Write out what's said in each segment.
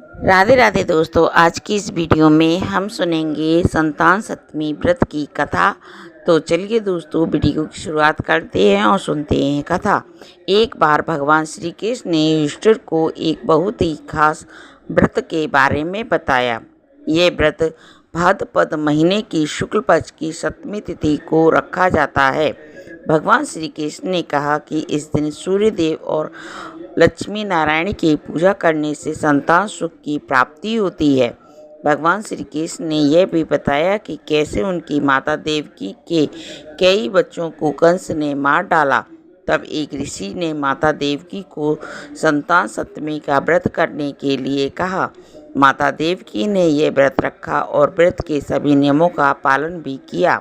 राधे राधे दोस्तों, आज की इस वीडियो में हम सुनेंगे संतान सप्तमी व्रत की कथा। तो चलिए दोस्तों, वीडियो की शुरुआत करते हैं और सुनते हैं कथा। एक बार भगवान श्री कृष्ण ने युधिष्ठिर को एक बहुत ही खास व्रत के बारे में बताया। ये व्रत भाद्रपद महीने की शुक्ल पक्ष की सप्तमी तिथि को रखा जाता है। भगवान श्री कृष्ण ने कहा कि इस दिन सूर्य देव और लक्ष्मी नारायण की पूजा करने से संतान सुख की प्राप्ति होती है। भगवान श्री कृष्ण ने यह भी बताया कि कैसे उनकी माता देवकी के कई बच्चों को कंस ने मार डाला। तब एक ऋषि ने माता देवकी को संतान सप्तमी का व्रत करने के लिए कहा। माता देवकी ने यह व्रत रखा और व्रत के सभी नियमों का पालन भी किया।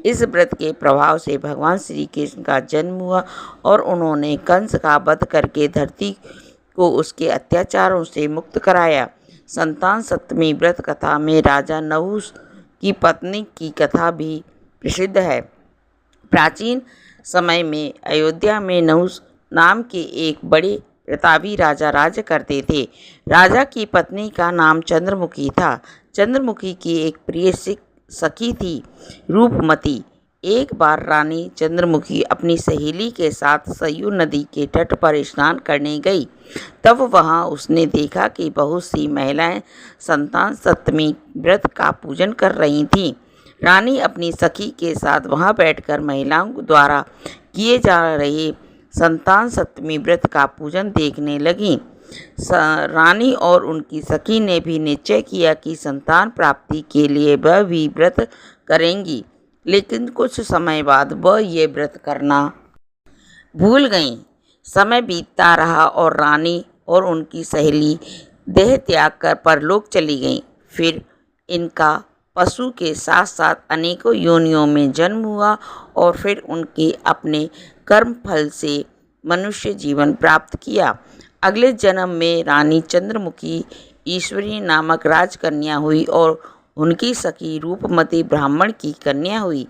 इस व्रत के प्रभाव से भगवान श्री कृष्ण का जन्म हुआ और उन्होंने कंस का वध करके धरती को उसके अत्याचारों से मुक्त कराया। संतान सप्तमी व्रत कथा में राजा नहुष की पत्नी की कथा भी प्रसिद्ध है। प्राचीन समय में अयोध्या में नहुष नाम के एक बड़े प्रतापी राजा राज्य करते थे। राजा की पत्नी का नाम चंद्रमुखी था। चंद्रमुखी की एक प्रिय सखी थी, रूपमती। एक बार रानी चंद्रमुखी अपनी सहेली के साथ सरयू नदी के तट पर स्नान करने गई। तब वहां उसने देखा कि बहुत सी महिलाएं संतान सप्तमी व्रत का पूजन कर रही थीं। रानी अपनी सखी के साथ वहां बैठकर महिलाओं द्वारा किए जा रहे संतान सप्तमी व्रत का पूजन देखने लगी। रानी और उनकी सखी ने भी निश्चय किया कि संतान प्राप्ति के लिए वह भी व्रत करेंगी, लेकिन कुछ समय बाद वह ये व्रत करना भूल गईं। समय बीतता रहा और रानी और उनकी सहेली देह त्याग कर परलोक चली गईं। फिर इनका पशु के साथ साथ अनेकों योनियों में जन्म हुआ और फिर उनके अपने कर्म फल से मनुष्य जीवन प्राप्त किया। अगले जन्म में रानी चंद्रमुखी ईश्वरी नामक राजकन्या हुई और उनकी सखी रूपमती ब्राह्मण की कन्या हुई।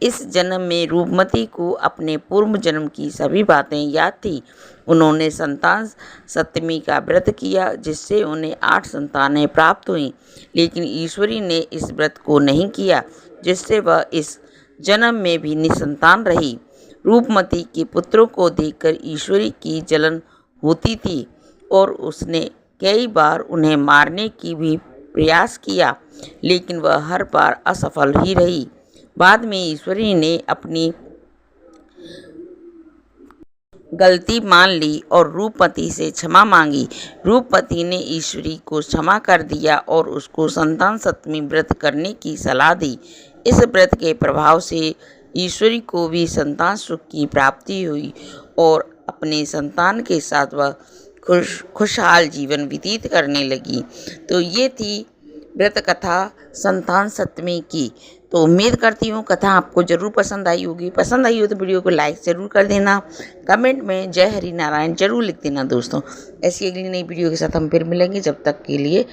इस जन्म में रूपमती को अपने पूर्व जन्म की सभी बातें याद थी। उन्होंने संतान सप्तमी का व्रत किया, जिससे उन्हें 8 संतानें प्राप्त हुईं। लेकिन ईश्वरी ने इस व्रत को नहीं किया, जिससे वह इस जन्म में भी निसंतान रही। रूपमती के पुत्रों को देखकर ईश्वरी की जलन होती थी और उसने कई बार उन्हें मारने की भी प्रयास किया, लेकिन वह हर बार असफल ही रही। बाद में ईश्वरी ने अपनी गलती मान ली और रूपमती से क्षमा मांगी। रूपमती ने ईश्वरी को क्षमा कर दिया और उसको संतान सप्तमी व्रत करने की सलाह दी। इस व्रत के प्रभाव से ईश्वरी को भी संतान सुख की प्राप्ति हुई और अपने संतान के साथ वह खुशहाल जीवन व्यतीत करने लगी। तो ये थी व्रत कथा संतान सप्तमी की। तो उम्मीद करती हूँ कथा आपको ज़रूर पसंद आई होगी। पसंद आई हो तो वीडियो को लाइक ज़रूर कर देना। कमेंट में जय हरि नारायण ज़रूर लिख देना दोस्तों। ऐसी अगली नई वीडियो के साथ हम फिर मिलेंगे। जब तक के लिए